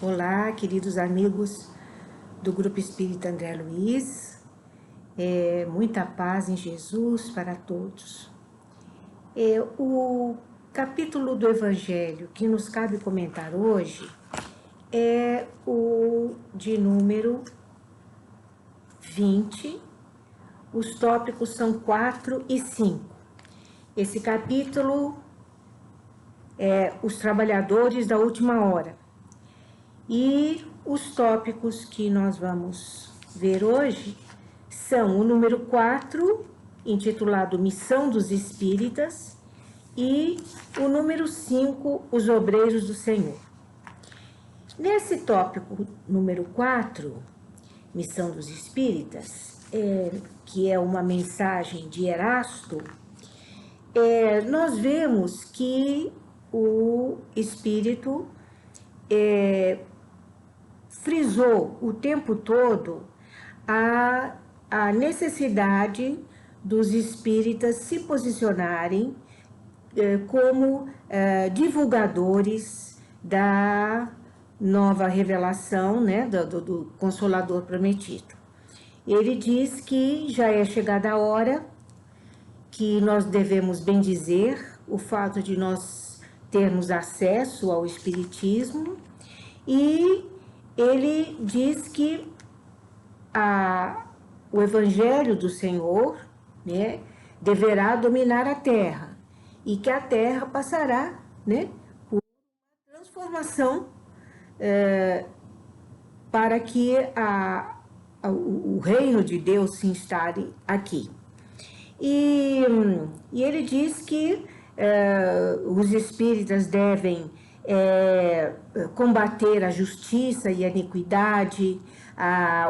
Olá, queridos amigos do Grupo Espírita André Luiz. Muita paz em Jesus para todos. O capítulo do Evangelho que nos cabe comentar hoje é o de número 20. Os tópicos são 4 e 5. Esse capítulo é os trabalhadores da última hora. E os tópicos que nós vamos ver hoje são o número 4, intitulado Missão dos Espíritas, e o número 5, Os Obreiros do Senhor. Nesse tópico número 4, Missão dos Espíritas, que é uma mensagem de Erasto, nós vemos que o Espírito frisou o tempo todo a necessidade dos espíritas se posicionarem como divulgadores da nova revelação, né, do Consolador prometido. Ele diz que já é chegada a hora, que nós devemos bendizer o fato de nós termos acesso ao Espiritismo, e ele diz que o Evangelho do Senhor, né, deverá dominar a Terra, e que a Terra passará, né, por uma transformação para que o reino de Deus se instale aqui. E ele diz que os espíritas devem combater a justiça e a iniquidade,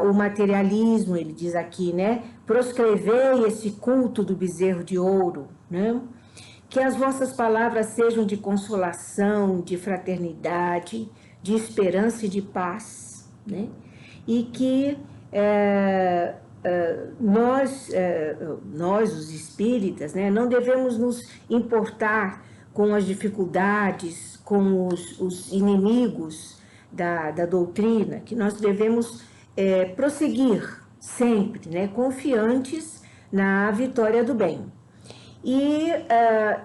o materialismo, ele diz aqui, né? Proscrevei esse culto do bezerro de ouro, né? Que as vossas palavras sejam de consolação, de fraternidade, de esperança e de paz, né? E que nós, os espíritas, né, não devemos nos importar com as dificuldades, com os inimigos da doutrina, que nós devemos prosseguir sempre, né, confiantes na vitória do bem. E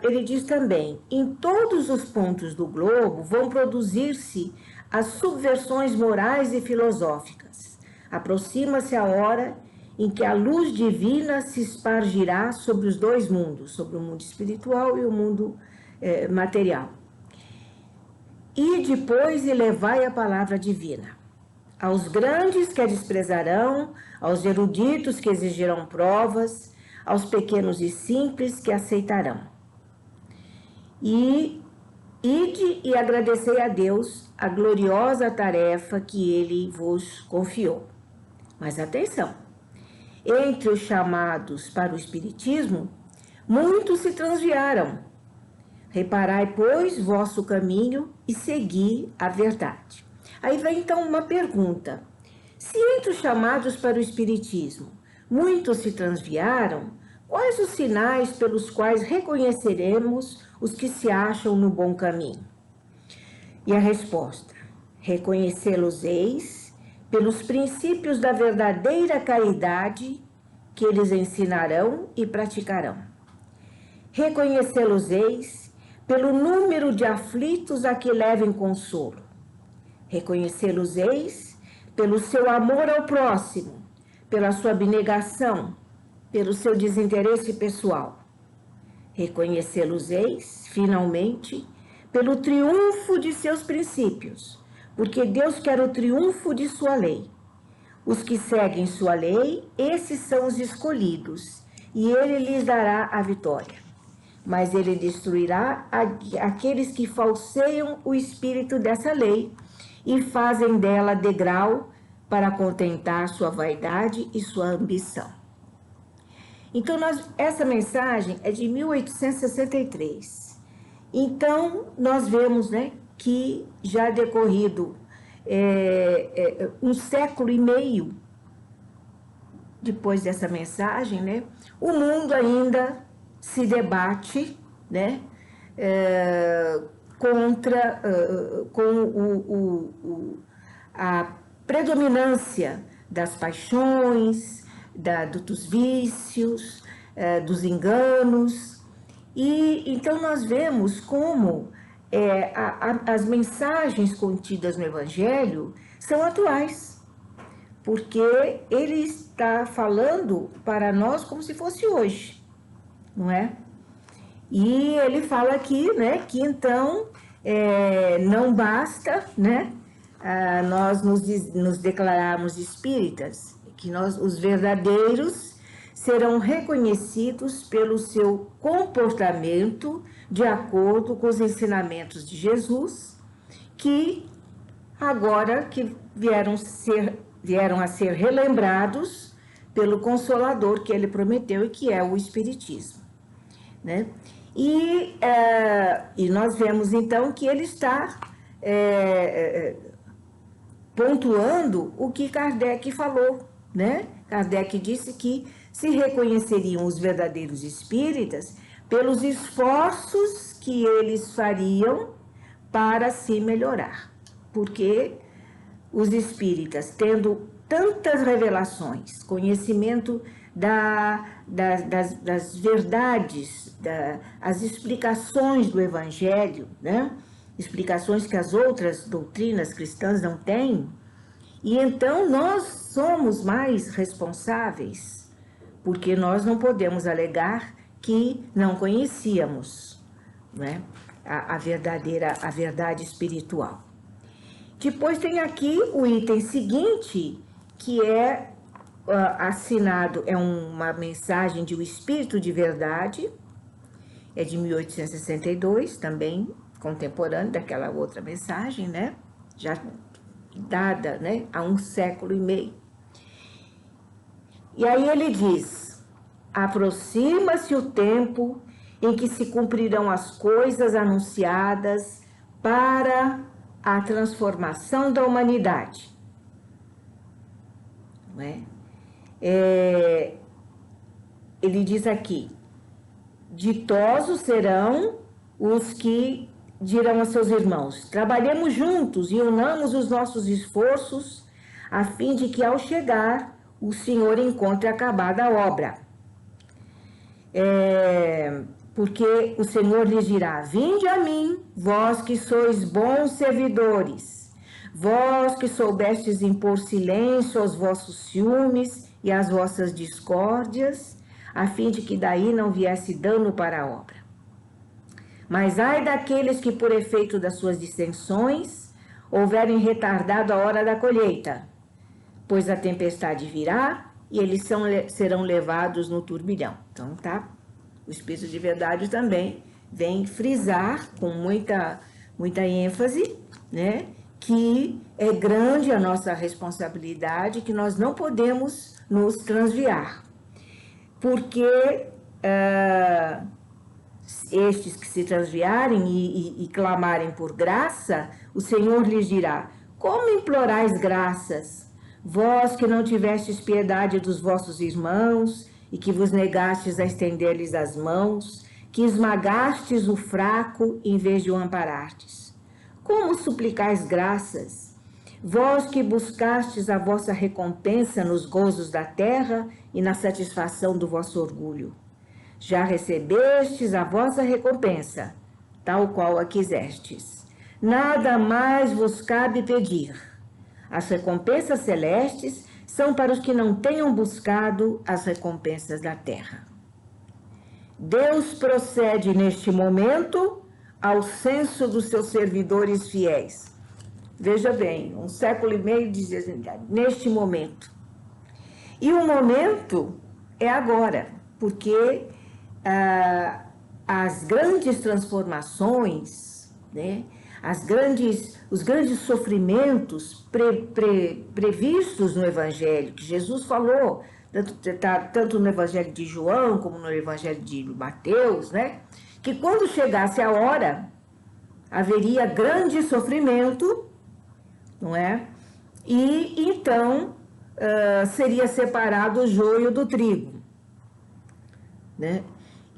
ele diz também, em todos os pontos do globo vão produzir-se as subversões morais e filosóficas. Aproxima-se a hora em que a luz divina se espargirá sobre os dois mundos, sobre o mundo espiritual e o mundo material. E depois elevai a palavra divina aos grandes que a desprezarão, aos eruditos que exigirão provas, aos pequenos e simples que aceitarão. E ide e agradecei a Deus a gloriosa tarefa que Ele vos confiou. Mas atenção, entre os chamados para o Espiritismo, muitos se transviaram. Reparai, pois, vosso caminho e segui a verdade. Aí vem então uma pergunta. Se entre os chamados para o Espiritismo, muitos se transviaram, quais os sinais pelos quais reconheceremos os que se acham no bom caminho? E a resposta: reconhecê-los-eis pelos princípios da verdadeira caridade que eles ensinarão e praticarão. Reconhecê-los-eis pelo número de aflitos a que levem consolo. Reconhecê-los-eis pelo seu amor ao próximo, pela sua abnegação, pelo seu desinteresse pessoal. Reconhecê-los-eis, finalmente, pelo triunfo de seus princípios, porque Deus quer o triunfo de sua lei. Os que seguem sua lei, esses são os escolhidos, e ele lhes dará a vitória. Mas ele destruirá aqueles que falseiam o espírito dessa lei e fazem dela degrau para contentar sua vaidade e sua ambição. Então, essa mensagem é de 1863. Então, nós vemos, né, que já decorrido um século e meio depois dessa mensagem, né, o mundo ainda se debate, né, com a predominância das paixões, dos vícios, dos enganos. E então nós vemos como as mensagens contidas no Evangelho são atuais, porque ele está falando para nós como se fosse hoje, não é? E ele fala aqui, né, que então não basta, né, nós nos declararmos espíritas, que os verdadeiros serão reconhecidos pelo seu comportamento de acordo com os ensinamentos de Jesus, que agora que vieram a ser relembrados pelo Consolador que ele prometeu e que é o Espiritismo, né? E nós vemos então que ele está pontuando o que Kardec falou, né? Kardec disse que se reconheceriam os verdadeiros espíritas pelos esforços que eles fariam para se melhorar, porque os espíritas, tendo tantas revelações, conhecimento das verdades, as explicações do Evangelho, né? Explicações que as outras doutrinas cristãs não têm, e então nós somos mais responsáveis, porque nós não podemos alegar que não conhecíamos, né, a verdade espiritual. Depois tem aqui o item seguinte, que é assinado, é uma mensagem de O Espírito de Verdade, é de 1862, também contemporâneo daquela outra mensagem, né, já dada, né, há 1 século e meio. E aí ele diz: aproxima-se o tempo em que se cumprirão as coisas anunciadas para a transformação da humanidade. Não é? Ele diz aqui: ditosos serão os que dirão a seus irmãos: trabalhemos juntos e unamos os nossos esforços, a fim de que, ao chegar, o Senhor encontre acabada a obra. Porque o Senhor lhes dirá: vinde a mim, vós que sois bons servidores, vós que soubestes impor silêncio aos vossos ciúmes e às vossas discórdias, a fim de que daí não viesse dano para a obra. Mas ai daqueles que, por efeito das suas dissensões, houverem retardado a hora da colheita, pois a tempestade virá e eles serão levados no turbilhão. Então, tá? O Espírito de Verdade também vem frisar com muita ênfase, né, que é grande a nossa responsabilidade, que nós não podemos nos transviar, porque estes que se transviarem e clamarem por graça, o Senhor lhes dirá: como implorais graças, vós que não tivestes piedade dos vossos irmãos e que vos negastes a estender-lhes as mãos, que esmagastes o fraco em vez de o amparartes? Como suplicais graças, vós que buscastes a vossa recompensa nos gozos da terra e na satisfação do vosso orgulho? Já recebestes a vossa recompensa, tal qual a quisestes. Nada mais vos cabe pedir. As recompensas celestes são para os que não tenham buscado as recompensas da terra. Deus procede neste momento ao censo dos seus servidores fiéis. Veja bem, 1 século e meio de neste momento. E o momento é agora, porque as grandes transformações, né, os grandes sofrimentos previstos no Evangelho, que Jesus falou, tanto no Evangelho de João como no Evangelho de Mateus, né, que quando chegasse a hora, haveria grande sofrimento, não é? E então seria separado o joio do trigo, né?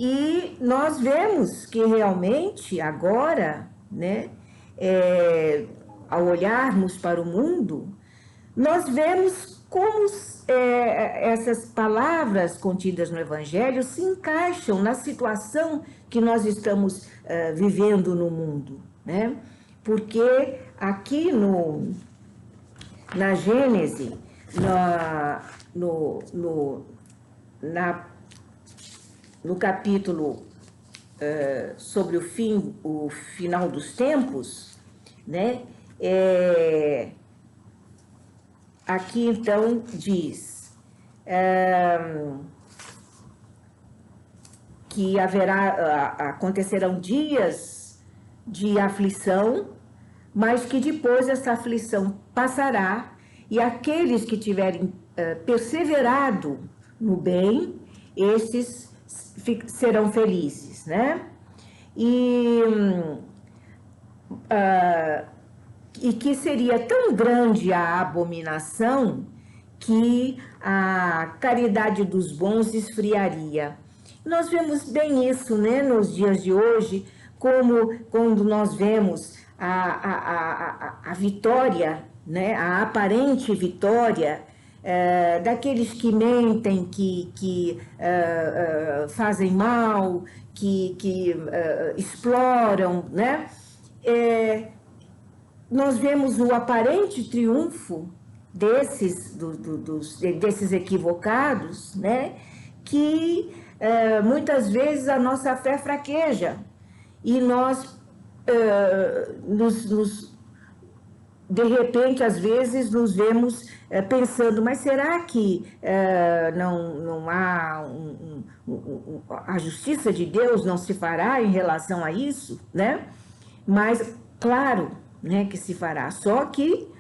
E nós vemos que realmente agora, né, ao olharmos para o mundo, nós vemos como essas palavras contidas no Evangelho se encaixam na situação que nós estamos vivendo no mundo, né? Porque aqui na Gênese, no capítulo sobre o final dos tempos, né? Aqui então diz que acontecerão dias de aflição, mas que depois essa aflição passará, e aqueles que tiverem perseverado no bem, esses serão felizes, né? E que seria tão grande a abominação que a caridade dos bons esfriaria. Nós vemos bem isso, né, nos dias de hoje, como quando nós vemos a vitória, né, a aparente vitória daqueles que mentem, que fazem mal, que exploram, né? Nós vemos o aparente triunfo desses equivocados, né? Que muitas vezes a nossa fé fraqueja e nós de repente, às vezes, nos vemos pensando, mas será que não há a justiça de Deus não se fará em relação a isso, né? Mas, claro, né, que se fará, só que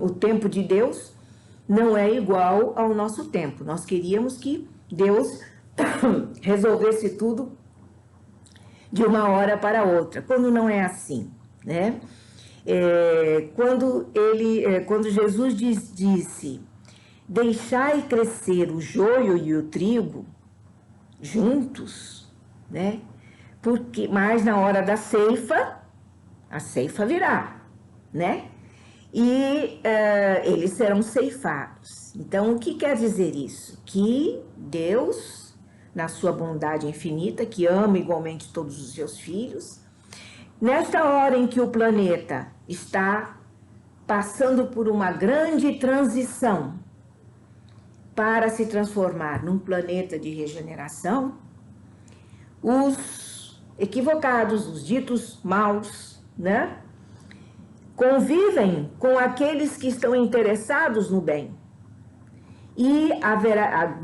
o tempo de Deus não é igual ao nosso tempo. Nós queríamos que Deus resolvesse tudo de uma hora para outra, quando não é assim, né? Quando Jesus disse, deixai crescer o joio e o trigo juntos, né? Mas na hora da ceifa, a ceifa virá, né? E eles serão ceifados. Então, o que quer dizer isso? Que Deus, na sua bondade infinita, que ama igualmente todos os seus filhos, nesta hora em que o planeta está passando por uma grande transição para se transformar num planeta de regeneração, os equivocados, os ditos maus, né, convivem com aqueles que estão interessados no bem. E haverá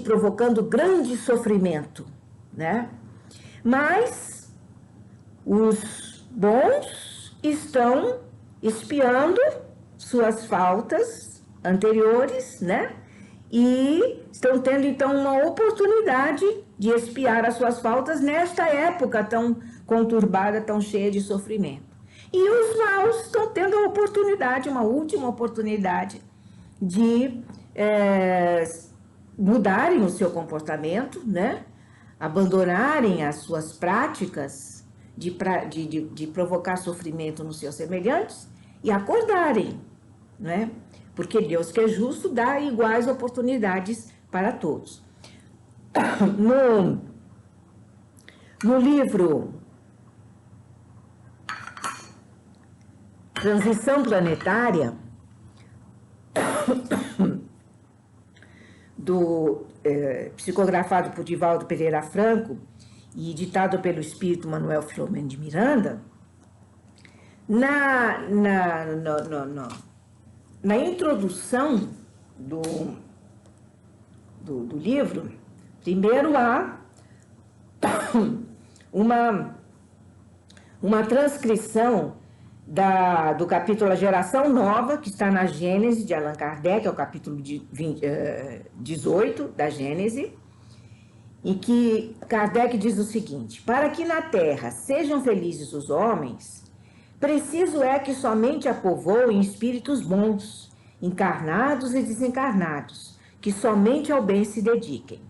provocando grande sofrimento, né? Mas os bons estão expiando suas faltas anteriores, né? E estão tendo, então, uma oportunidade de expiar as suas faltas nesta época tão conturbada, tão cheia de sofrimento. E os maus estão tendo a oportunidade, uma última oportunidade, de mudarem o seu comportamento, né? Abandonarem as suas práticas de provocar sofrimento nos seus semelhantes e acordarem, né? Porque Deus, que é justo, dá iguais oportunidades para todos. No livro Transição Planetária, psicografado por Divaldo Pereira Franco e editado pelo espírito Manuel Filomeno de Miranda, na introdução do livro, primeiro há uma transcrição do capítulo A Geração Nova, que está na Gênese, de Allan Kardec, é o capítulo 18 da Gênese, em que Kardec diz o seguinte: para que na Terra sejam felizes os homens, preciso é que somente a povoem espíritos bons, encarnados e desencarnados, que somente ao bem se dediquem.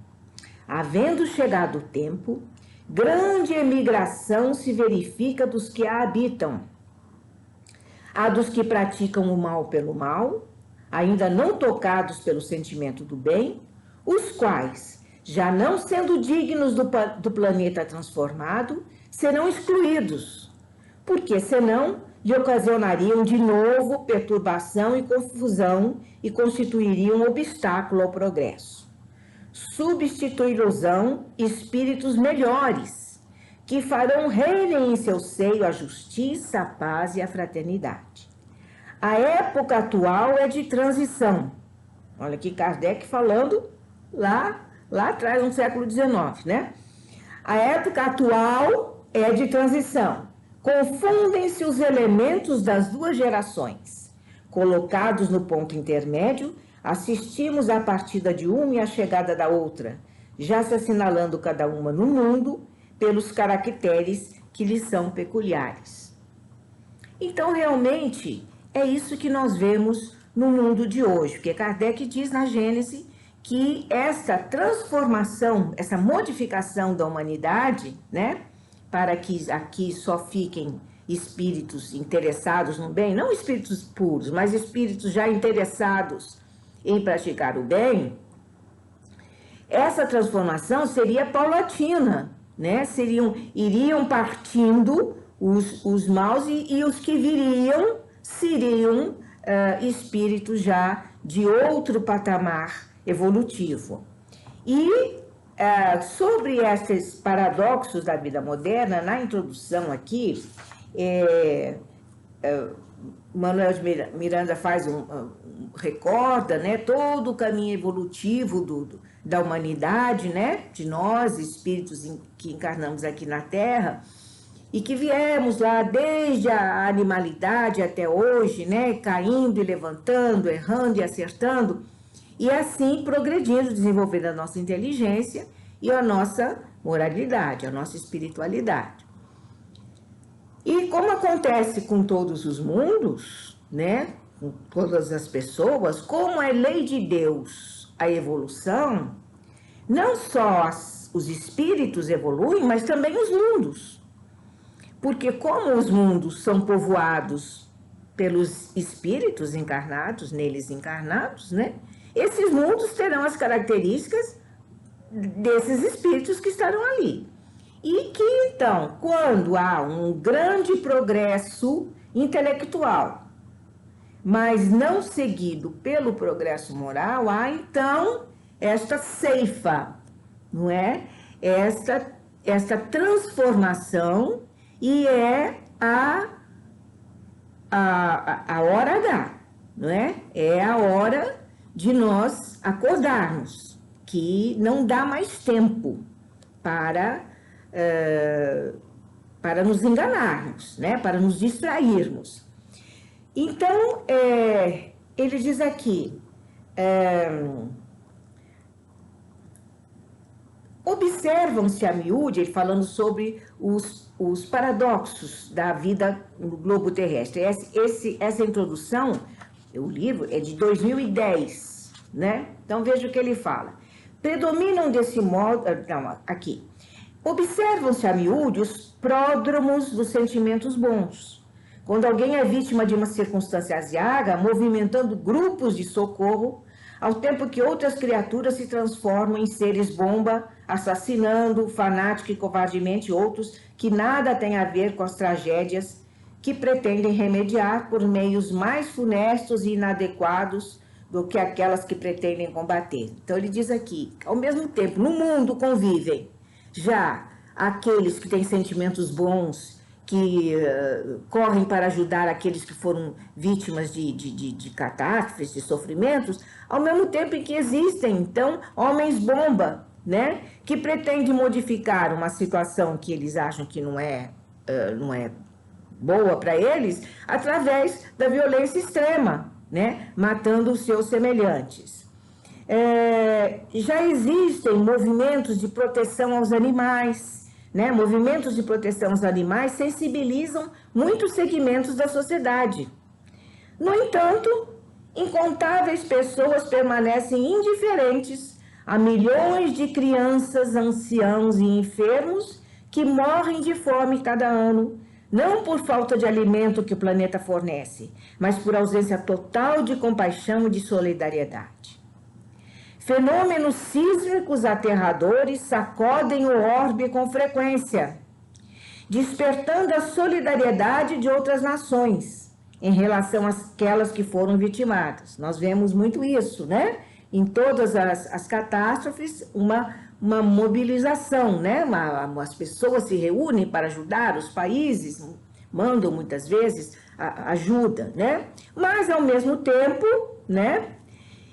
Havendo chegado o tempo, grande emigração se verifica dos que a habitam. há dos que praticam o mal pelo mal, ainda não tocados pelo sentimento do bem, os quais, já não sendo dignos do planeta transformado, serão excluídos, porque senão lhe ocasionariam de novo perturbação e confusão e constituiriam um obstáculo ao progresso. Substituí-los-ão espíritos melhores, que farão reinem em seu seio a justiça, a paz e a fraternidade. A época atual é de transição. Olha aqui Kardec falando lá atrás, no século XIX, né? A época atual é de transição. Confundem-se os elementos das duas gerações. Colocados no ponto intermédio, assistimos à partida de uma e à chegada da outra, já se assinalando cada uma no mundo pelos caracteres que lhes são peculiares. Então, realmente, é isso que nós vemos no mundo de hoje, porque Kardec diz na Gênese que essa transformação, essa modificação da humanidade, né, para que aqui só fiquem espíritos interessados no bem, não espíritos puros, mas espíritos já interessados em praticar o bem, essa transformação seria paulatina, né? Iriam partindo os maus e os que viriam seriam espíritos já de outro patamar evolutivo. E sobre esses paradoxos da vida moderna, na introdução aqui, Manuel de Miranda faz recorda, né, todo o caminho evolutivo da humanidade, né, de nós, espíritos que encarnamos aqui na Terra, e que viemos lá desde a animalidade até hoje, né, caindo e levantando, errando e acertando, e assim progredindo, desenvolvendo a nossa inteligência e a nossa moralidade, a nossa espiritualidade. E como acontece com todos os mundos, né, com todas as pessoas, como é lei de Deus a evolução, não só os espíritos evoluem, mas também os mundos. Porque como os mundos são povoados pelos espíritos encarnados, neles encarnados, né, esses mundos terão as características desses espíritos que estarão ali. E que, então, quando há um grande progresso intelectual, mas não seguido pelo progresso moral, há, então, esta ceifa, não é? Esta transformação, e é a hora H, não é? É a hora de nós acordarmos, que não dá mais tempo para nos enganarmos, né? Para nos distrairmos. Então, ele diz aqui, observam-se a miúde, ele falando sobre os paradoxos da vida no globo terrestre. Essa introdução, o livro é de 2010, né? Então, veja o que ele fala. Predominam desse modo... Não, aqui. Observam-se a miúde os pródromos dos sentimentos bons. Quando alguém é vítima de uma circunstância aziaga, movimentando grupos de socorro, ao tempo que outras criaturas se transformam em seres bomba, assassinando fanática e covardemente outros que nada têm a ver com as tragédias que pretendem remediar por meios mais funestos e inadequados do que aquelas que pretendem combater. Então ele diz aqui, ao mesmo tempo, no mundo convivem já aqueles que têm sentimentos bons, que correm para ajudar aqueles que foram vítimas de catástrofes, de sofrimentos, ao mesmo tempo em que existem, então, homens-bomba, né, que pretendem modificar uma situação que eles acham que não é boa para eles, através da violência extrema, né, matando os seus semelhantes. Já existem movimentos de proteção aos animais, né? Movimentos de proteção aos animais sensibilizam muitos segmentos da sociedade. No entanto, incontáveis pessoas permanecem indiferentes a milhões de crianças, anciãos e enfermos que morrem de fome cada ano não por falta de alimento que o planeta fornece, mas por ausência total de compaixão e de solidariedade. Fenômenos sísmicos aterradores sacodem o orbe com frequência, despertando a solidariedade de outras nações em relação àquelas que foram vitimadas. Nós vemos muito isso, né? Em todas as catástrofes, uma mobilização, né? As pessoas se reúnem para ajudar, os países mandam muitas vezes ajuda, né? Mas, ao mesmo tempo, né?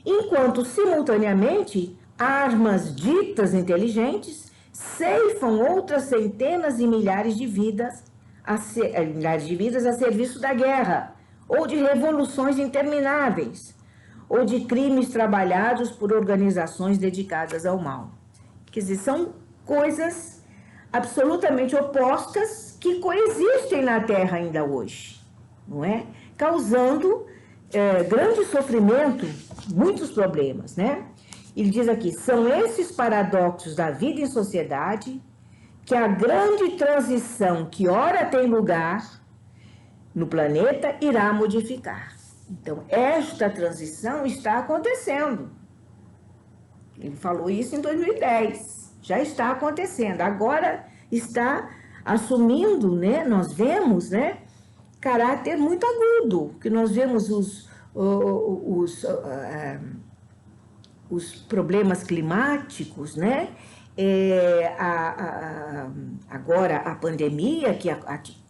Enquanto, simultaneamente, armas ditas inteligentes ceifam outras centenas e milhares de vidas a serviço da guerra, ou de revoluções intermináveis, ou de crimes trabalhados por organizações dedicadas ao mal. Quer dizer, são coisas absolutamente opostas que coexistem na Terra ainda hoje, não é? Causando grande sofrimento, muitos problemas, né? Ele diz aqui, são esses paradoxos da vida em sociedade que a grande transição que ora tem lugar no planeta irá modificar. Então, esta transição está acontecendo. Ele falou isso em 2010, já está acontecendo. Agora está assumindo, né? Nós vemos, né? Caráter muito agudo, que nós vemos os problemas climáticos, né? Agora a pandemia que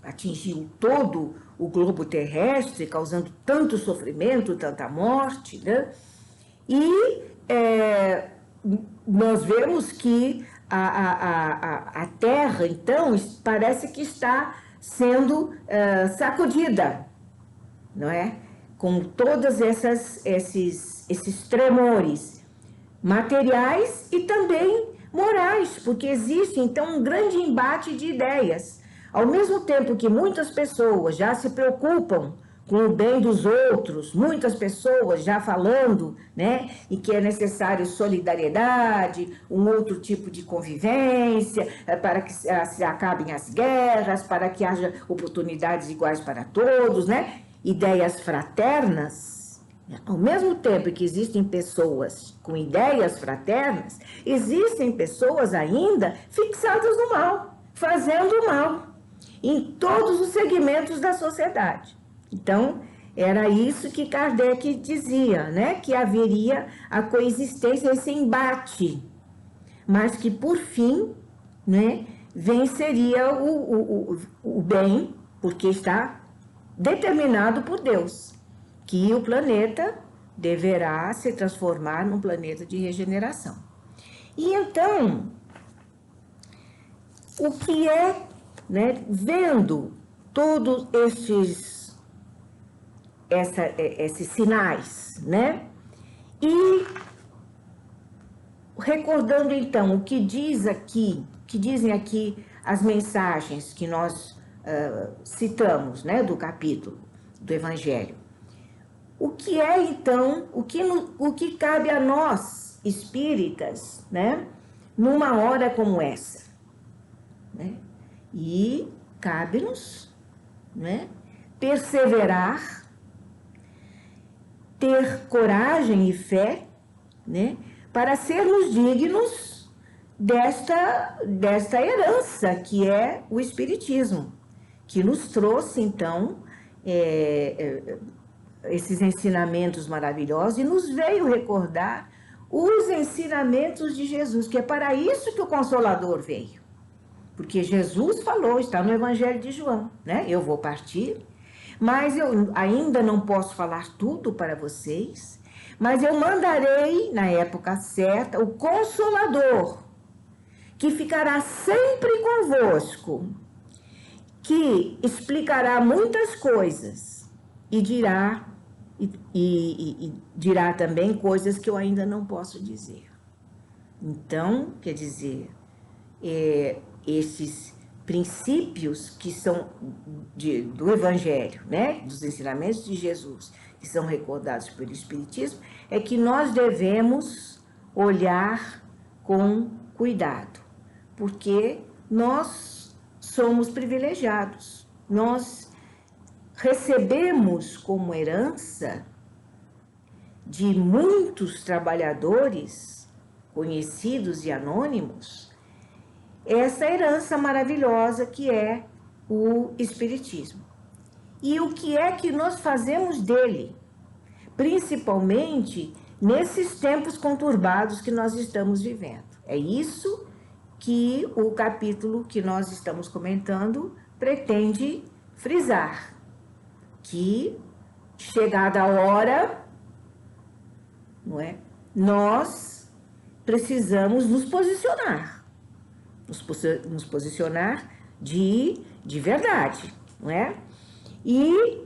atingiu todo o globo terrestre, causando tanto sofrimento, tanta morte, né? E nós vemos que a Terra, então, parece que está sendo sacudida, não é? Com todos esses tremores materiais e também morais, porque existe, então, um grande embate de ideias. Ao mesmo tempo que muitas pessoas já se preocupam com o bem dos outros, muitas pessoas já falando, né, e que é necessário solidariedade, um outro tipo de convivência, para que se acabem as guerras, para que haja oportunidades iguais para todos, né, ideias fraternas. Ao mesmo tempo que existem pessoas com ideias fraternas, existem pessoas ainda fixadas no mal, fazendo mal, em todos os segmentos da sociedade. Então, era isso que Kardec dizia, né? Que haveria a coexistência, esse embate, mas que, por fim, né, venceria o bem, porque está determinado por Deus, que o planeta deverá se transformar num planeta de regeneração. E então, o que é, né, vendo todos esses sinais, né? E recordando então o que dizem aqui as mensagens que nós citamos, né, do capítulo do Evangelho. O que é então, o que cabe a nós espíritas, né, numa hora como essa, né? E cabe-nos, né, perseverar, ter coragem e fé, né, para sermos dignos desta herança que é o Espiritismo, que nos trouxe, então, esses ensinamentos maravilhosos e nos veio recordar os ensinamentos de Jesus, que é para isso que o Consolador veio. Porque Jesus falou, está no Evangelho de João, né? Eu vou partir, mas eu ainda não posso falar tudo para vocês, mas eu mandarei, na época certa, o Consolador, que ficará sempre convosco, que explicará muitas coisas e dirá também coisas que eu ainda não posso dizer. Então, quer dizer, esses princípios que são do Evangelho, né, dos ensinamentos de Jesus, que são recordados pelo Espiritismo, é que nós devemos olhar com cuidado, porque nós somos privilegiados, nós recebemos como herança de muitos trabalhadores conhecidos e anônimos essa herança maravilhosa que é o Espiritismo. E o que é que nós fazemos dele, principalmente nesses tempos conturbados que nós estamos vivendo. É isso que o capítulo que nós estamos comentando pretende frisar, que chegada a hora, não é? Nós precisamos nos posicionar, nos posicionar de verdade, não é? E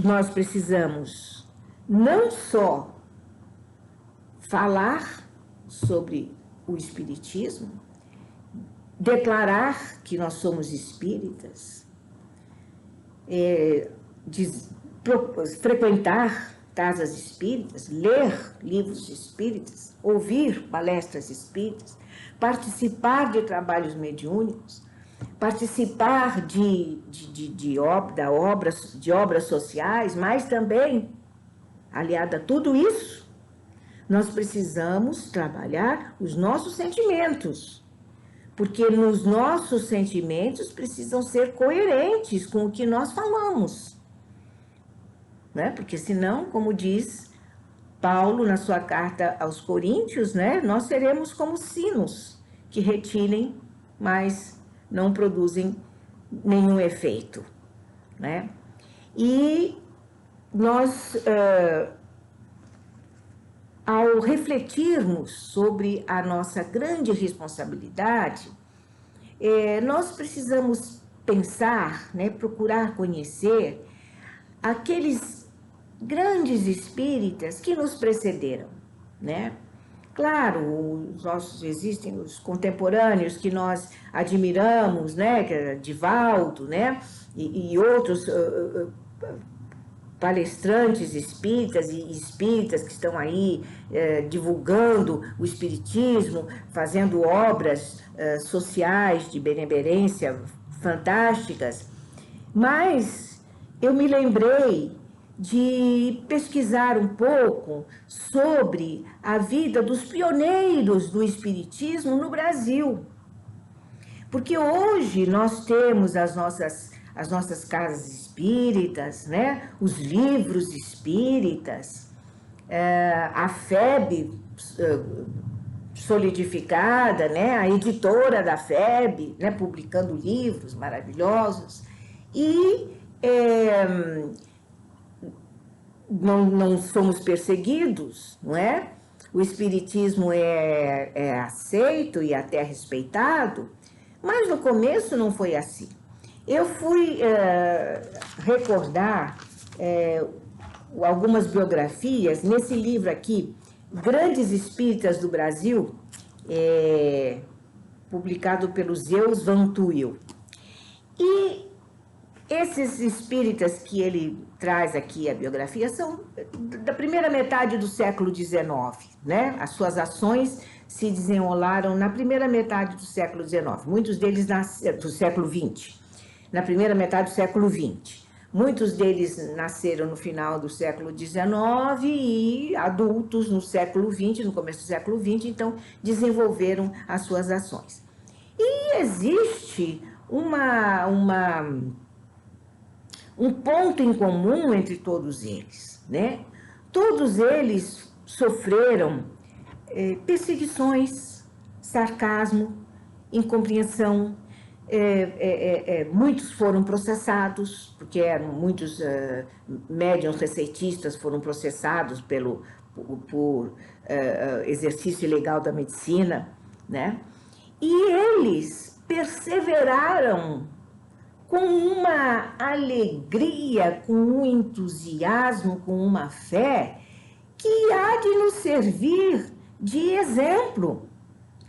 nós precisamos não só falar sobre o Espiritismo, declarar que nós somos espíritas, frequentar casas espíritas, ler livros espíritas, ouvir palestras espíritas, participar de trabalhos mediúnicos, participar de obras sociais, mas também, aliada a tudo isso, nós precisamos trabalhar os nossos sentimentos, porque nos nossos sentimentos precisam ser coerentes com o que nós falamos, né? Porque senão, como diz Paulo na sua carta aos Coríntios, né, nós seremos como sinos que retilem, mas não produzem nenhum efeito, né? E nós, ao refletirmos sobre a nossa grande responsabilidade, nós precisamos pensar, né, procurar conhecer aqueles grandes espíritas que nos precederam, né? Claro, existem os contemporâneos que nós admiramos, né, Divaldo, né, e outros palestrantes espíritas e espíritas que estão aí divulgando o espiritismo, fazendo obras sociais de benemerência fantásticas, mas eu me lembrei de pesquisar um pouco sobre a vida dos pioneiros do espiritismo no Brasil. Porque hoje nós temos as nossas casas espíritas, né? Os livros espíritas, a FEB solidificada, né? A editora da FEB, né? Publicando livros maravilhosos. E não somos perseguidos, não é? O espiritismo é aceito e até respeitado, mas no começo não foi assim. Eu fui recordar algumas biografias nesse livro aqui, Grandes Espíritas do Brasil, publicado pelo Zeus Van Tuyl. E esses espíritas que ele traz aqui a biografia são da primeira metade do século XIX, né? As suas ações se desenrolaram na primeira metade do século XIX, muitos deles do século XX, na primeira metade do século XX. Muitos deles nasceram no final do século XIX e adultos no século XX, no começo do século XX, então desenvolveram as suas ações. E existe um ponto em comum entre todos eles, né? Todos eles sofreram perseguições, sarcasmo, incompreensão. Muitos foram processados, porque muitos médiuns receitistas foram processados por exercício ilegal da medicina, né? E eles perseveraram com uma alegria, com um entusiasmo, com uma fé que há de nos servir de exemplo,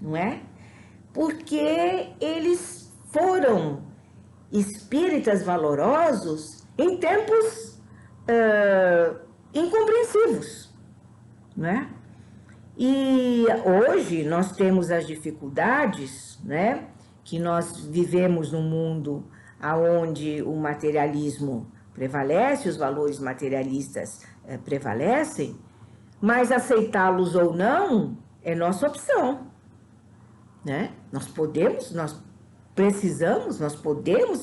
não é? Porque eles foram espíritas valorosos em tempos incompreensivos, não é? E hoje nós temos as dificuldades, né, que nós vivemos num mundo onde o materialismo prevalece, os valores materialistas prevalecem, mas aceitá-los ou não é nossa opção, né? Nós podemos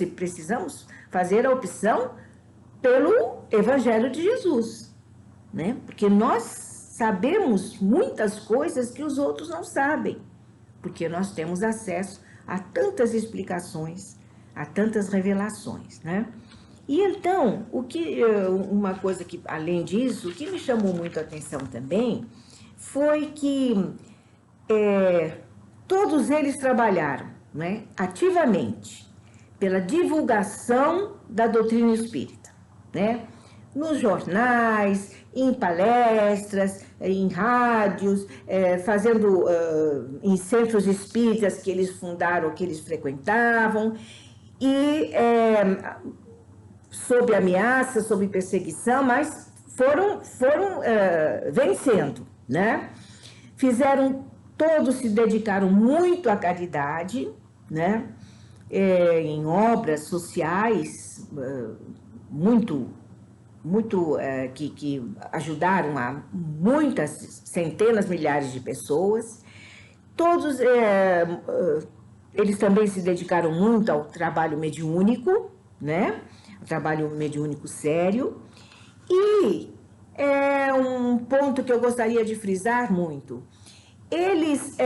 e precisamos fazer a opção pelo Evangelho de Jesus, né? Porque nós sabemos muitas coisas que os outros não sabem, porque nós temos acesso a tantas explicações, a tantas revelações, né? E então, uma coisa que, além disso, o que me chamou muito a atenção também foi que todos eles trabalharam, né, ativamente pela divulgação da doutrina espírita, né? Nos jornais, em palestras, em rádios, fazendo em centros espíritas que eles fundaram, que eles frequentavam, e sob ameaça, sob perseguição, mas foram vencendo, né? Todos se dedicaram muito à caridade, né? Em obras sociais que ajudaram a muitas centenas, milhares de pessoas. Todos eles também se dedicaram muito ao trabalho mediúnico, né? O trabalho mediúnico sério. E um ponto que eu gostaria de frisar muito: eles,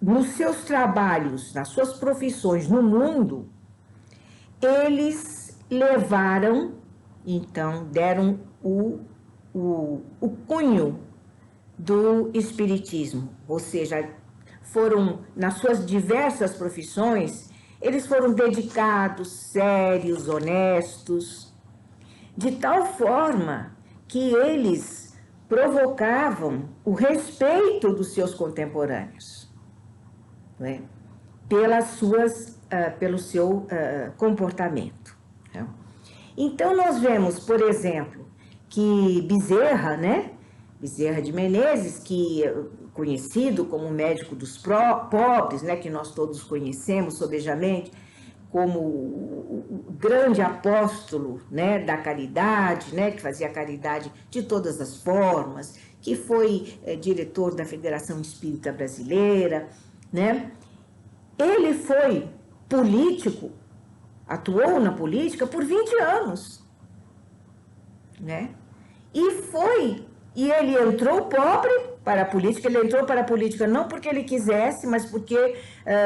nos seus trabalhos, nas suas profissões no mundo, eles levaram, então, deram o cunho do espiritismo, ou seja, foram, nas suas diversas profissões, eles foram dedicados, sérios, honestos, de tal forma que eles provocavam o respeito dos seus contemporâneos, né? Pelo seu comportamento. Né? Então, nós vemos, por exemplo, que Bezerra, né? Bezerra de Menezes, que conhecido como médico dos pobres, né? Que nós todos conhecemos sobejamente, como o grande apóstolo, né, da caridade, né, que fazia caridade de todas as formas, que foi diretor da Federação Espírita Brasileira, né? Ele foi político, atuou na política por 20 anos, né? E ele entrou pobre para a política, ele entrou para a política não porque ele quisesse, mas porque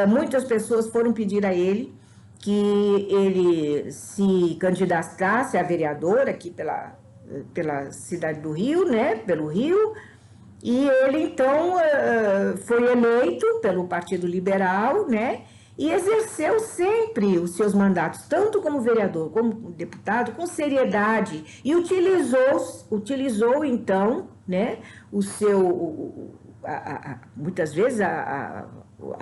muitas pessoas foram pedir a ele que ele se candidatasse a vereador aqui pela cidade do Rio, né, pelo Rio, e ele então foi eleito pelo Partido Liberal, né, e exerceu sempre os seus mandatos, tanto como vereador como deputado, com seriedade, e utilizou então, né, muitas vezes a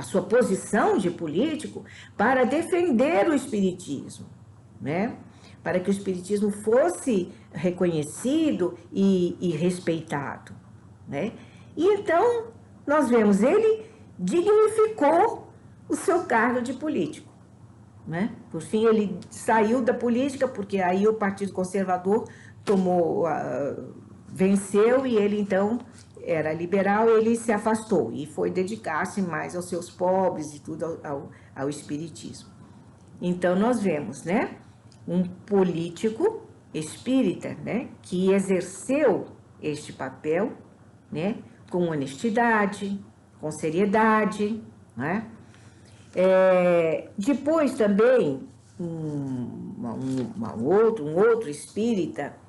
sua posição de político para defender o espiritismo, né? Para que o espiritismo fosse reconhecido e respeitado, né? E então nós vemos, ele dignificou o seu cargo de político, né? Por fim, ele saiu da política, porque aí o Partido Conservador venceu, e ele então era liberal, ele se afastou e foi dedicar-se mais aos seus pobres e tudo, ao espiritismo. Então, nós vemos, né, um político espírita, né, que exerceu este papel, né, com honestidade, com seriedade, né? Depois também, um outro espírita,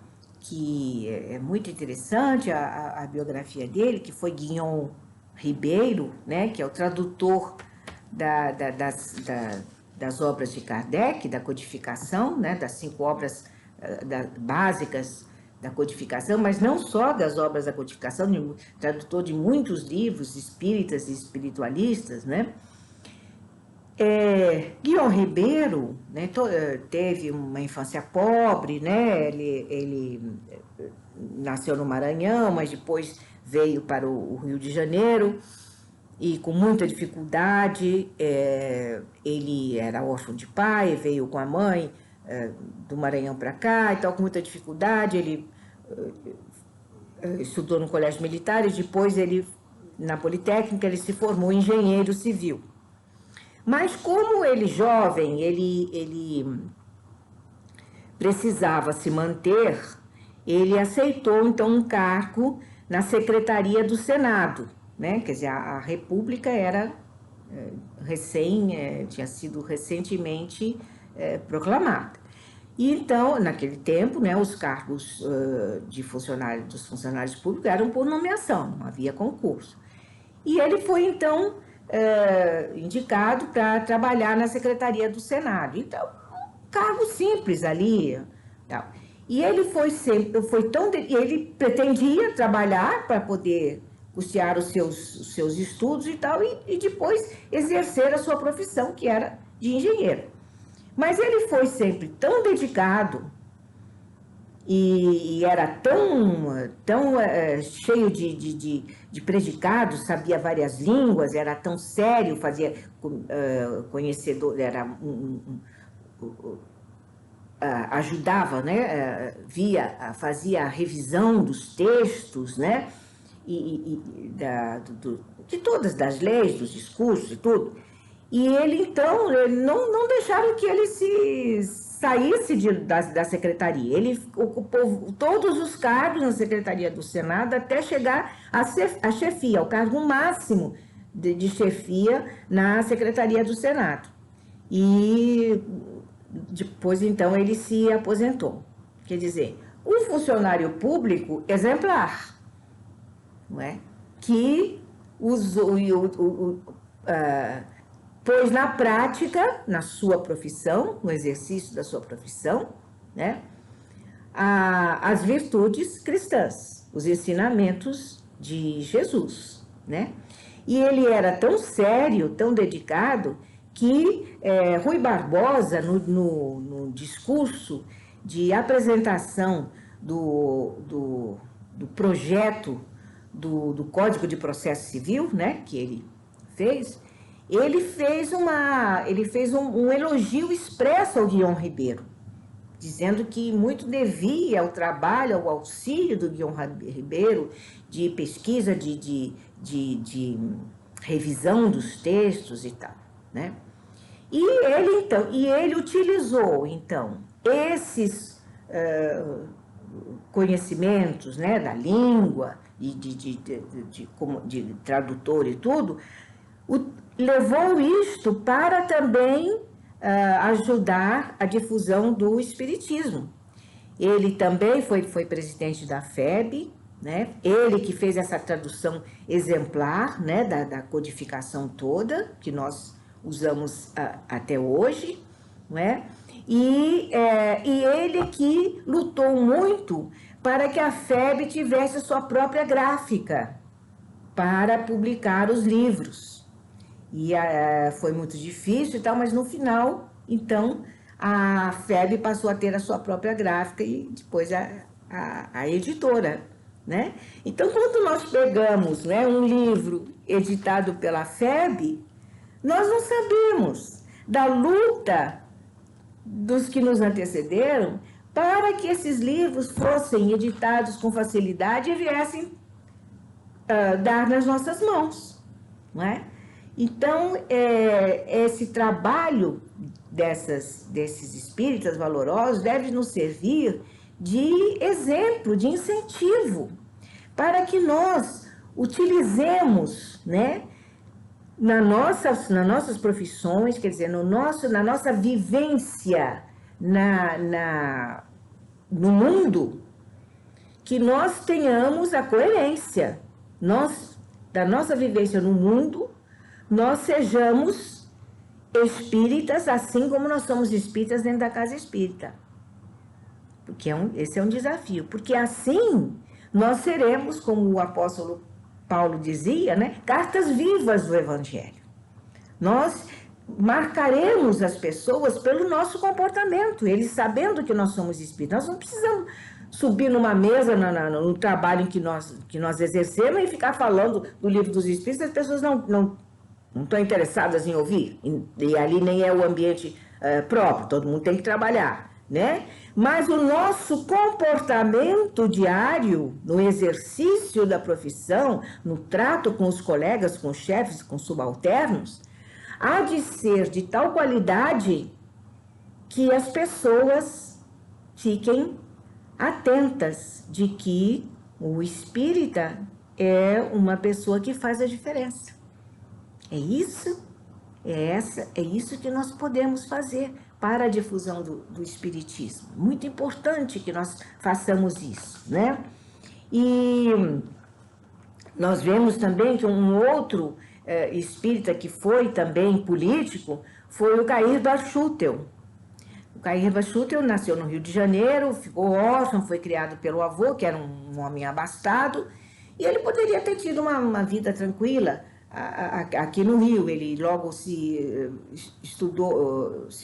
que é muito interessante a biografia dele, que foi Guion Ribeiro, né, que é o tradutor das obras de Kardec, da codificação, né, das 5 obras básicas da codificação, mas não só das obras da codificação, tradutor de muitos livros espíritas e espiritualistas, né? Guion Ribeiro, né, teve uma infância pobre, né? Ele nasceu no Maranhão, mas depois veio para o Rio de Janeiro, e com muita dificuldade. Ele era órfão de pai, veio com a mãe do Maranhão para cá, então com muita dificuldade. Ele estudou no colégio militar e depois na Politécnica ele se formou engenheiro civil. Mas como ele jovem, ele precisava se manter, ele aceitou então um cargo na Secretaria do Senado, né? Quer dizer, a República era tinha sido recentemente proclamada. E então, naquele tempo, né, os cargos dos funcionários públicos eram por nomeação, não havia concurso. E ele foi então indicado para trabalhar na Secretaria do Senado. Então, um cargo simples ali, tal. E ele ele pretendia trabalhar para poder custear os seus estudos e tal, e depois exercer a sua profissão, que era de engenheiro. Mas ele foi sempre tão dedicado e era tão cheio de predicados, sabia várias línguas, era tão sério, fazia conhecedor, ajudava, né? Fazia a revisão dos textos, né? De todas as leis, dos discursos e tudo. E ele, então, não deixaram que ele saísse da secretaria. Ele ocupou todos os cargos na Secretaria do Senado até chegar à chefia, ao cargo máximo de chefia na Secretaria do Senado. E depois, então, ele se aposentou. Quer dizer, um funcionário público exemplar, não é? Que pôs na prática, na sua profissão, no exercício da sua profissão, né, as virtudes cristãs, os ensinamentos de Jesus, né? E ele era tão sério, tão dedicado, que Rui Barbosa, no discurso de apresentação do projeto do Código de Processo Civil, né, que ele fez um elogio expresso ao Guion Ribeiro, dizendo que muito devia ao trabalho, ao auxílio do Guion Ribeiro, de pesquisa, de revisão dos textos e tal, né? E ele utilizou, então, esses conhecimentos, né, da língua, de tradutor e tudo, levou isto para também ajudar a difusão do espiritismo. Ele também foi presidente da FEB, né? Ele que fez essa tradução exemplar, né, da codificação toda, que nós usamos até hoje, não é? E ele que lutou muito para que a FEB tivesse sua própria gráfica para publicar os livros. E foi muito difícil e tal, mas no final, então, a FEB passou a ter a sua própria gráfica e depois a editora, né? Então, quando nós pegamos, né, um livro editado pela FEB, nós não sabemos da luta dos que nos antecederam para que esses livros fossem editados com facilidade e viessem dar nas nossas mãos, não é? Então, esse trabalho desses espíritas valorosos deve nos servir de exemplo, de incentivo, para que nós utilizemos, né, nas nossas profissões, quer dizer, na nossa vivência no mundo, que nós tenhamos a coerência. Da nossa vivência no mundo, nós sejamos espíritas, assim como nós somos espíritas dentro da casa espírita. Porque esse é um desafio. Porque assim nós seremos, como o apóstolo Paulo dizia, né, cartas vivas do Evangelho. Nós marcaremos as pessoas pelo nosso comportamento, eles sabendo que nós somos espíritos. Nós não precisamos subir numa mesa no trabalho que nós exercemos e ficar falando do livro dos espíritos, as pessoas não estão interessadas em ouvir, e ali nem é o ambiente próprio, todo mundo tem que trabalhar, né? Mas o nosso comportamento diário, no exercício da profissão, no trato com os colegas, com os chefes, com os subalternos, há de ser de tal qualidade que as pessoas fiquem atentas de que o espírita é uma pessoa que faz a diferença. É isso que nós podemos fazer para a difusão do espiritismo. Muito importante que nós façamos isso, né? E nós vemos também que um outro espírita que foi também político foi o Cair Barchutel. O Cair Barchutel nasceu no Rio de Janeiro, ficou órfão, foi criado pelo avô, que era um homem abastado, e ele poderia ter tido uma vida tranquila aqui no Rio. Ele logo se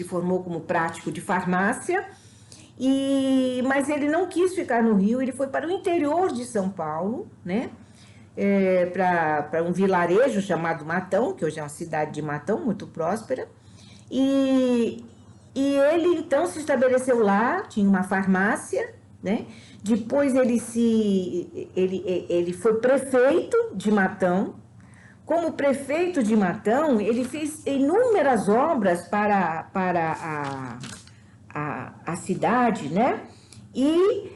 formou como prático de farmácia, mas ele não quis ficar no Rio, ele foi para o interior de São Paulo, né? Para um vilarejo chamado Matão, que hoje é uma cidade de Matão, muito próspera, e ele então se estabeleceu lá, tinha uma farmácia, né? Depois ele foi prefeito de Matão. Como prefeito de Matão, ele fez inúmeras obras para a cidade, né? E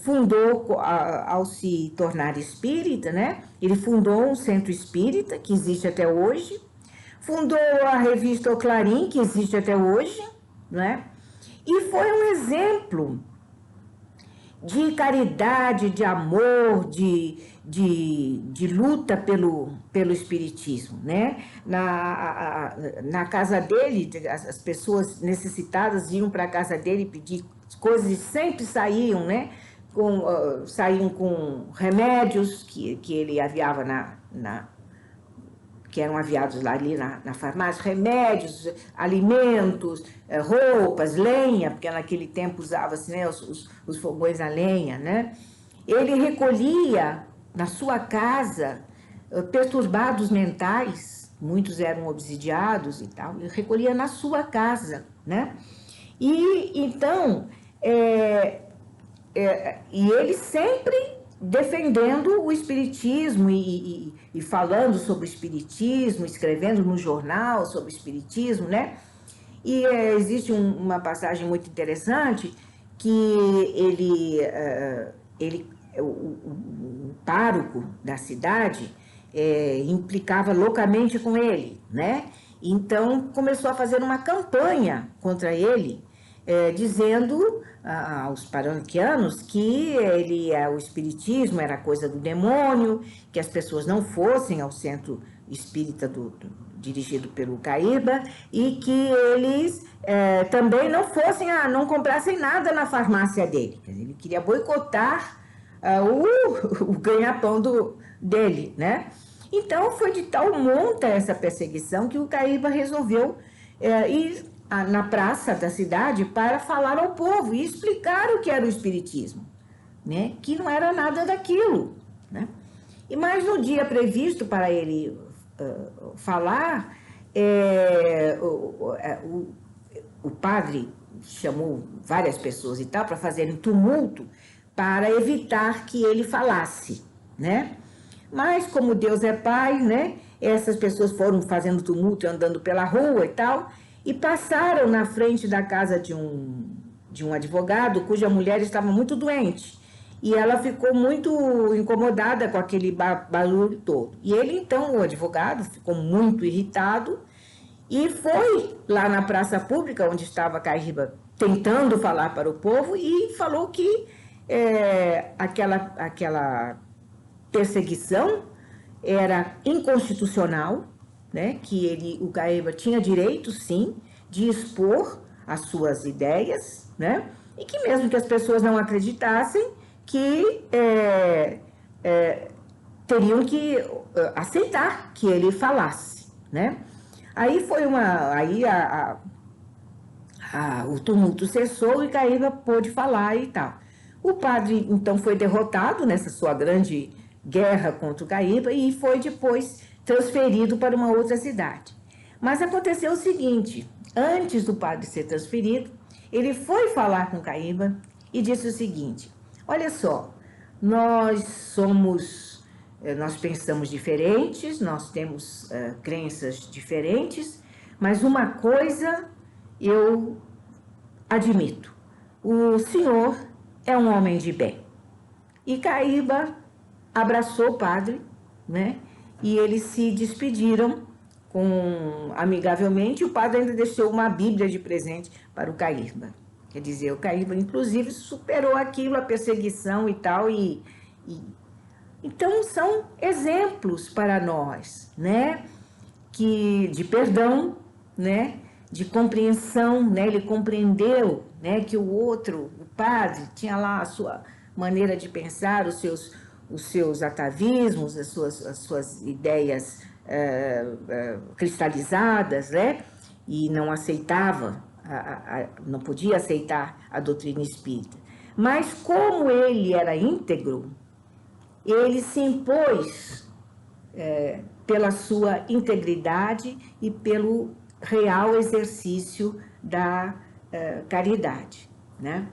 fundou, ao se tornar espírita, né? Ele fundou um centro espírita, que existe até hoje, fundou a revista O Clarim, que existe até hoje, né? E foi um exemplo de caridade, de amor, de luta pelo espiritismo, né? Na casa dele, as pessoas necessitadas iam para a casa dele pedir coisas e sempre saíam, né? Saíam com remédios que ele aviava que eram aviados lá ali na farmácia, remédios, alimentos, roupas, lenha, porque naquele tempo usava-se, né, os fogões a lenha, né? Ele recolhia na sua casa perturbados mentais, muitos eram obsidiados e tal, ele recolhia na sua casa, né? E então, e ele sempre defendendo o espiritismo e falando sobre o espiritismo, escrevendo no jornal sobre o espiritismo, né? E existe uma passagem muito interessante que o pároco da cidade implicava loucamente com ele, né? Então começou a fazer uma campanha contra ele, dizendo aos paroquianos que o espiritismo era coisa do demônio, que as pessoas não fossem ao centro espírita dirigido pelo Caíba e que eles também não comprassem nada na farmácia dele. Quer dizer, ele queria boicotar o ganha-pão dele, né? Então foi de tal monta essa perseguição que o Caíba resolveu ir na praça da cidade para falar ao povo e explicar o que era o espiritismo, né? Que não era nada daquilo, né? Mas no dia previsto para ele falar, o padre chamou várias pessoas e tal para fazerem tumulto para evitar que ele falasse, né? Mas como Deus é pai, né? Essas pessoas foram fazendo tumulto, andando pela rua e tal, e passaram na frente da casa de um advogado cuja mulher estava muito doente. E ela ficou muito incomodada com aquele barulho todo. E ele, então, o advogado, ficou muito irritado e foi lá na praça pública, onde estava Caíba, tentando falar para o povo, e falou que aquela perseguição era inconstitucional, né? Que o Caíba tinha direito, sim, de expor as suas ideias, né? E que mesmo que as pessoas não acreditassem, que teriam que aceitar que ele falasse, né? Aí foi o tumulto cessou e Caíba pôde falar e tal. O padre, então, foi derrotado nessa sua grande guerra contra o Caíba e foi depois transferido para uma outra cidade. Mas aconteceu o seguinte, antes do padre ser transferido, ele foi falar com Caíba e disse o seguinte, olha só, nós pensamos diferentes, nós temos crenças diferentes, mas uma coisa eu admito, o senhor é um homem de bem. E Caíba abraçou o padre, né? E eles se despediram amigavelmente. O padre ainda deixou uma Bíblia de presente para o Caíba. Quer dizer, o Caíba, inclusive, superou aquilo, a perseguição e tal. Então, são exemplos para nós, né? De perdão, né? De compreensão, né? Ele compreendeu, né? Que o outro, o padre, tinha lá a sua maneira de pensar, os seus atavismos, as suas ideias cristalizadas, né? E não aceitava, não podia aceitar a doutrina espírita. Mas como ele era íntegro, ele se impôs pela sua integridade e pelo real exercício da caridade, né?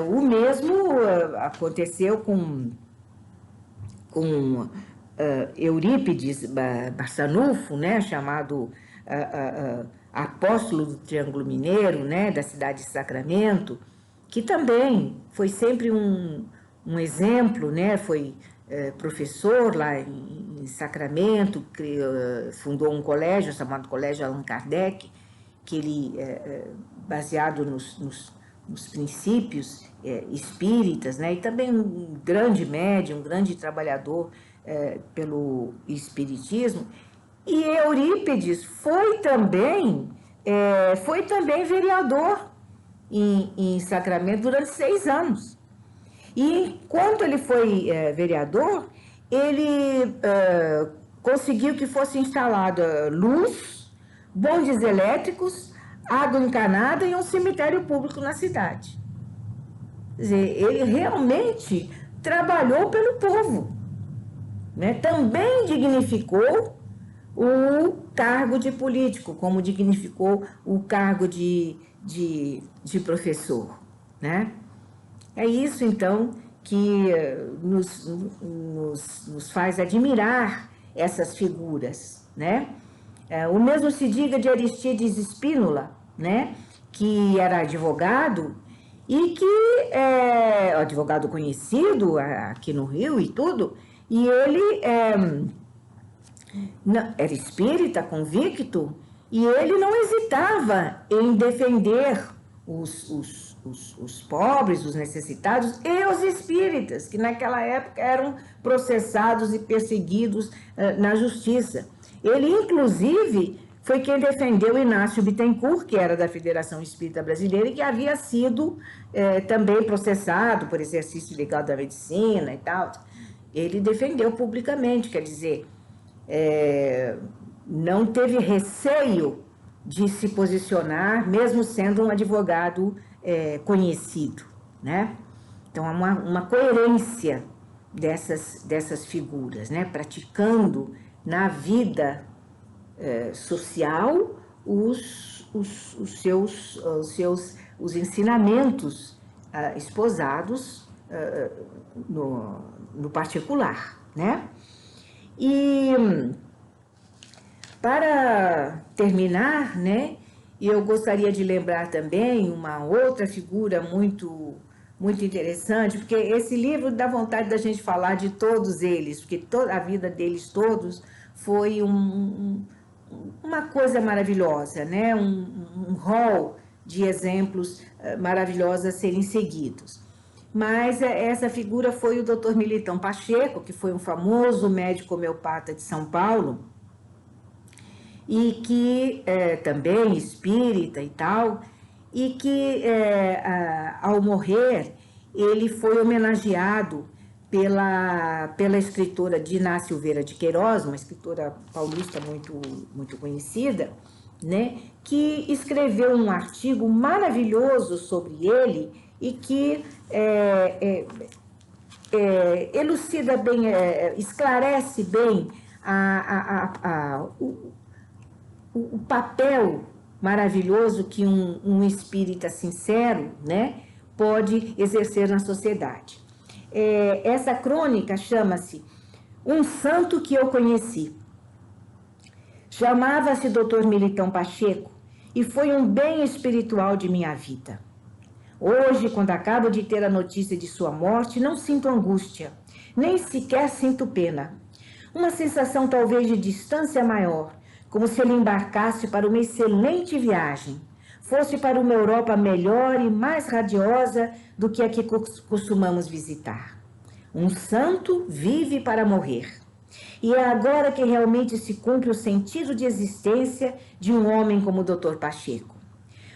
O mesmo aconteceu com Eurípides Barçanufo, né, chamado apóstolo do Triângulo Mineiro, né, da cidade de Sacramento, que também foi sempre um exemplo, né, foi professor lá em Sacramento, fundou um colégio chamado Colégio Allan Kardec, que ele, baseado nos princípios espíritas, né, e também um grande médium, um grande trabalhador pelo espiritismo. E Eurípides foi também vereador em Sacramento durante 6 anos. E enquanto ele foi vereador, ele conseguiu que fosse instalada luz, bondes elétricos, água encanada e um cemitério público na cidade. Quer dizer, ele realmente trabalhou pelo povo, né? Também dignificou o cargo de político, como dignificou o cargo de professor, né? É isso, então, que nos faz admirar essas figuras, né? O mesmo se diga de Aristides Spínola, né? Que era advogado e que advogado conhecido aqui no Rio e tudo, e ele era espírita, convicto, e ele não hesitava em defender os pobres, os necessitados e os espíritas, que naquela época eram processados e perseguidos na justiça. Ele, inclusive, foi quem defendeu Inácio Bittencourt, que era da Federação Espírita Brasileira e que havia sido também processado por exercício ilegal da medicina e tal. Ele defendeu publicamente, quer dizer, não teve receio de se posicionar, mesmo sendo um advogado conhecido, né? Então, há uma coerência dessas figuras, né? Praticando na vida social os ensinamentos esposados no particular, né? E para terminar, né, eu gostaria de lembrar também uma outra figura muito interessante, porque esse livro dá vontade da gente falar de todos eles, porque a vida deles todos foi uma coisa maravilhosa, né? Um rol de exemplos maravilhosos a serem seguidos. Mas essa figura foi o Dr. Militão Pacheco, que foi um famoso médico homeopata de São Paulo, e que também espírita e tal, e que ao morrer ele foi homenageado pela escritora Diná Silveira de Queiroz, uma escritora paulista muito conhecida, né, que escreveu um artigo maravilhoso sobre ele e que elucida bem, esclarece bem o papel maravilhoso que um espírita sincero, né, pode exercer na sociedade. Essa crônica chama-se Um Santo que Eu Conheci. Chamava-se Dr. Militão Pacheco e foi um bem espiritual de minha vida. Hoje, quando acabo de ter a notícia de sua morte, não sinto angústia, nem sequer sinto pena. Uma sensação talvez de distância maior, como se ele embarcasse para uma excelente viagem, fosse para uma Europa melhor e mais radiosa do que a que costumamos visitar. Um santo vive para morrer. E é agora que realmente se cumpre o sentido de existência de um homem como o Dr. Pacheco.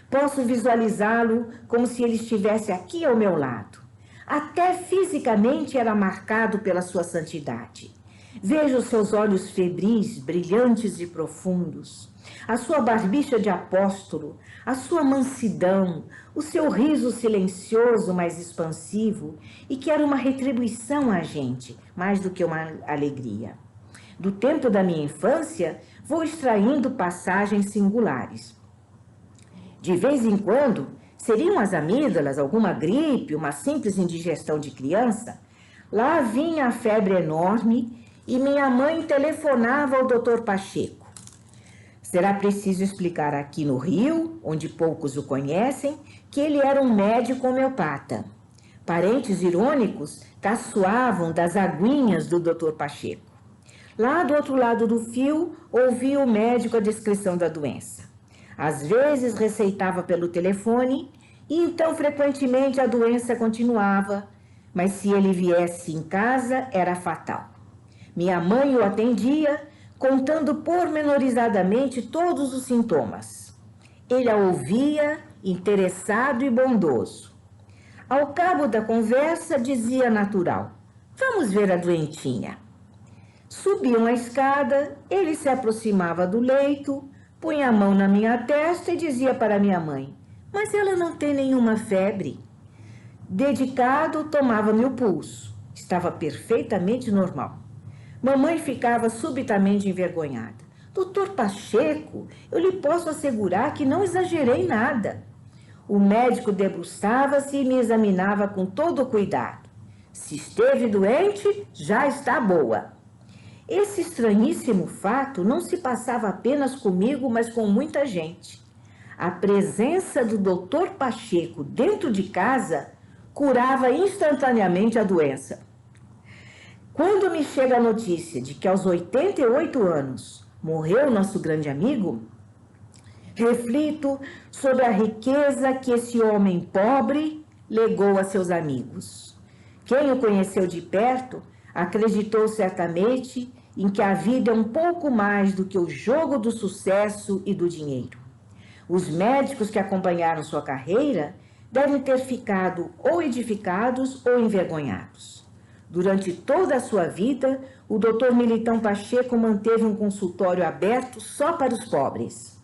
Posso visualizá-lo como se ele estivesse aqui ao meu lado. Até fisicamente era marcado pela sua santidade. Vejo os seus olhos febris, brilhantes e profundos, a sua barbicha de apóstolo, a sua mansidão, o seu riso silencioso, mas expansivo, e que era uma retribuição a gente, mais do que uma alegria. Do tempo da minha infância, vou extraindo passagens singulares. De vez em quando, seriam as amígdalas, alguma gripe, uma simples indigestão de criança, lá vinha a febre enorme e minha mãe telefonava ao Dr. Pacheco. Será preciso explicar aqui no Rio, onde poucos o conhecem, que ele era um médico homeopata. Parentes irônicos caçoavam das aguinhas do Dr. Pacheco. Lá do outro lado do fio, ouvia o médico a descrição da doença. Às vezes receitava pelo telefone e então frequentemente a doença continuava, mas se ele viesse em casa era fatal. Minha mãe o atendia, contando pormenorizadamente todos os sintomas. Ele a ouvia, interessado e bondoso. Ao cabo da conversa, dizia natural: "Vamos ver a doentinha." Subiam a escada, ele se aproximava do leito, punha a mão na minha testa e dizia para minha mãe: "Mas ela não tem nenhuma febre." Dedicado, tomava-me o pulso. Estava perfeitamente normal. Mamãe ficava subitamente envergonhada. "Doutor Pacheco, eu lhe posso assegurar que não exagerei nada." O médico debruçava-se e me examinava com todo o cuidado. "Se esteve doente, já está boa." Esse estranhíssimo fato não se passava apenas comigo, mas com muita gente. A presença do Dr. Pacheco dentro de casa curava instantaneamente a doença. Quando me chega a notícia de que aos 88 anos morreu nosso grande amigo, reflito sobre a riqueza que esse homem pobre legou a seus amigos. Quem o conheceu de perto acreditou certamente em que a vida é um pouco mais do que o jogo do sucesso e do dinheiro. Os médicos que acompanharam sua carreira devem ter ficado ou edificados ou envergonhados. Durante toda a sua vida, o Dr. Militão Pacheco manteve um consultório aberto só para os pobres.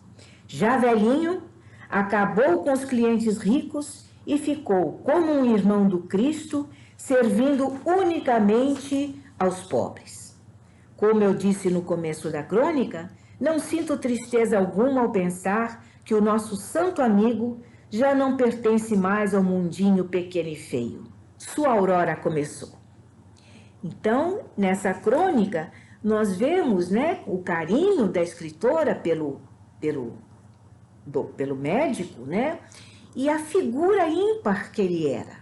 Já velhinho, acabou com os clientes ricos e ficou, como um irmão do Cristo, servindo unicamente aos pobres. Como eu disse no começo da crônica, não sinto tristeza alguma ao pensar que o nosso santo amigo já não pertence mais ao mundinho pequeno e feio. Sua aurora começou. Então, nessa crônica, nós vemos, né, o carinho da escritora pelo médico, né, e a figura ímpar que ele era,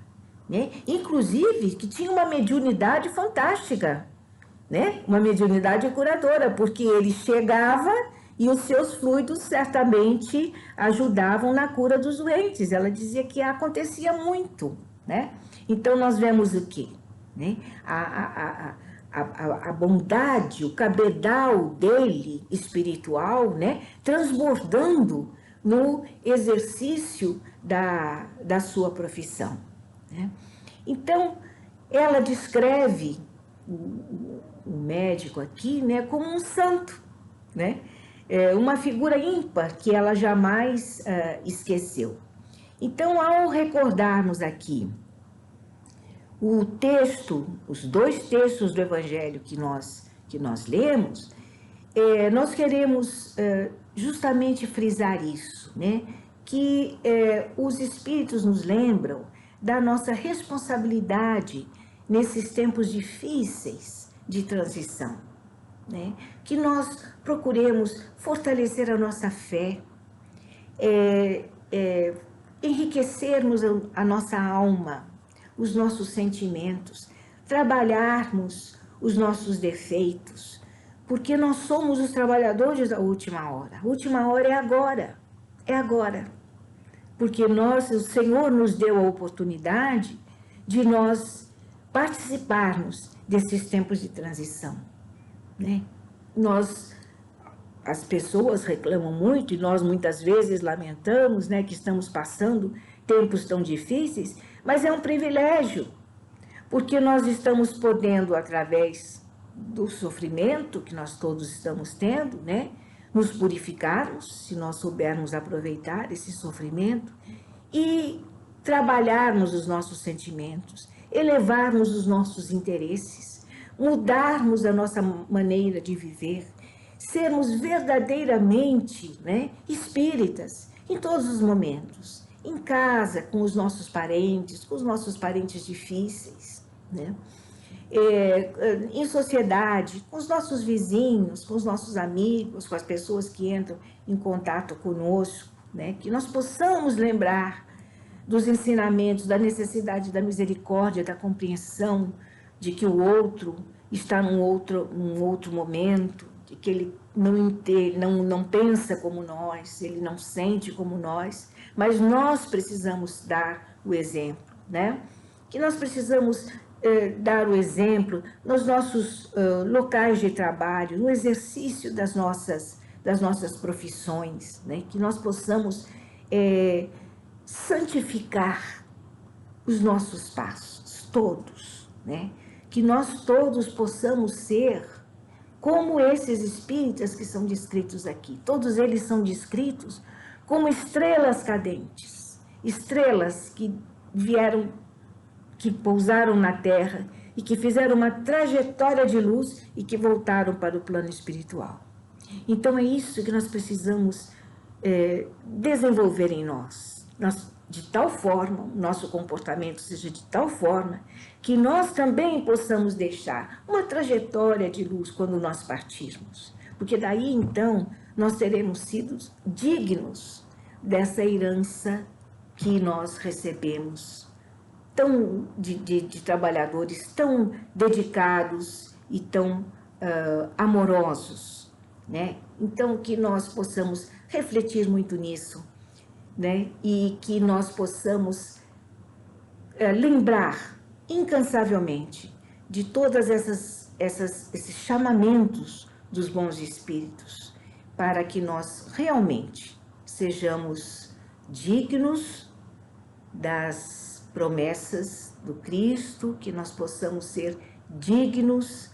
né, inclusive que tinha uma mediunidade fantástica, né, uma mediunidade curadora, porque ele chegava e os seus fluidos certamente ajudavam na cura dos doentes. Ela dizia que acontecia muito, né? Então, nós vemos o quê? Né? A bondade, o cabedal dele espiritual, né? Transbordando no exercício da sua profissão, né? Então, ela descreve o médico aqui, né, como um santo, né? Uma figura ímpar que ela jamais esqueceu. Então, ao recordarmos aqui o texto, os dois textos do Evangelho que nós lemos, nós queremos justamente frisar isso, né? Que os Espíritos nos lembram da nossa responsabilidade nesses tempos difíceis de transição, né? Que nós procuremos fortalecer a nossa fé, enriquecermos a nossa alma, os nossos sentimentos, trabalharmos os nossos defeitos, porque nós somos os trabalhadores da última hora. A última hora é agora. Porque o Senhor nos deu a oportunidade de nós participarmos desses tempos de transição, né? As pessoas reclamam muito e nós muitas vezes lamentamos, né, que estamos passando tempos tão difíceis, mas é um privilégio, porque nós estamos podendo, através do sofrimento que nós todos estamos tendo, né, nos purificarmos, se nós soubermos aproveitar esse sofrimento e trabalharmos os nossos sentimentos, elevarmos os nossos interesses, mudarmos a nossa maneira de viver, sermos verdadeiramente, né, espíritas em todos os momentos, em casa, com os nossos parentes difíceis, né? Em sociedade, com os nossos vizinhos, com os nossos amigos, com as pessoas que entram em contato conosco, né? Que nós possamos lembrar dos ensinamentos, da necessidade da misericórdia, da compreensão de que o outro está num outro momento, de que ele não pensa como nós, ele não sente como nós, mas nós precisamos dar o exemplo, né? Que nós precisamos dar o exemplo nos nossos locais de trabalho, no exercício das nossas profissões, né? Que nós possamos santificar os nossos passos, todos, né? Que nós todos possamos ser como esses espíritas que são descritos aqui. Todos eles são descritos como estrelas cadentes, estrelas que vieram, que pousaram na Terra e que fizeram uma trajetória de luz e que voltaram para o plano espiritual. Então é isso que nós precisamos desenvolver em nós, de tal forma, o nosso comportamento seja de tal forma que nós também possamos deixar uma trajetória de luz quando nós partirmos, porque daí então nós teremos sido dignos dessa herança que nós recebemos, de trabalhadores tão dedicados e tão amorosos, né? Então que nós possamos refletir muito nisso, né? E que nós possamos lembrar incansavelmente de todas esses chamamentos dos bons espíritos, para que nós realmente sejamos dignos das promessas do Cristo, que nós possamos ser dignos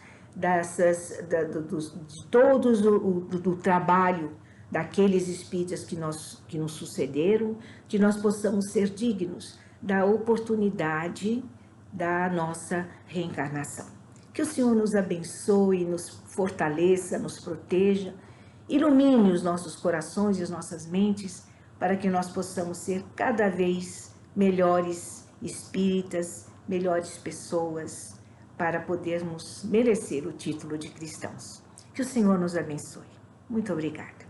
do trabalho daqueles espíritas que nos sucederam, que nós possamos ser dignos da oportunidade da nossa reencarnação. Que o Senhor nos abençoe, nos fortaleça, nos proteja, ilumine os nossos corações e as nossas mentes, para que nós possamos ser cada vez melhores espíritas, melhores pessoas, para podermos merecer o título de cristãos. Que o Senhor nos abençoe. Muito obrigada.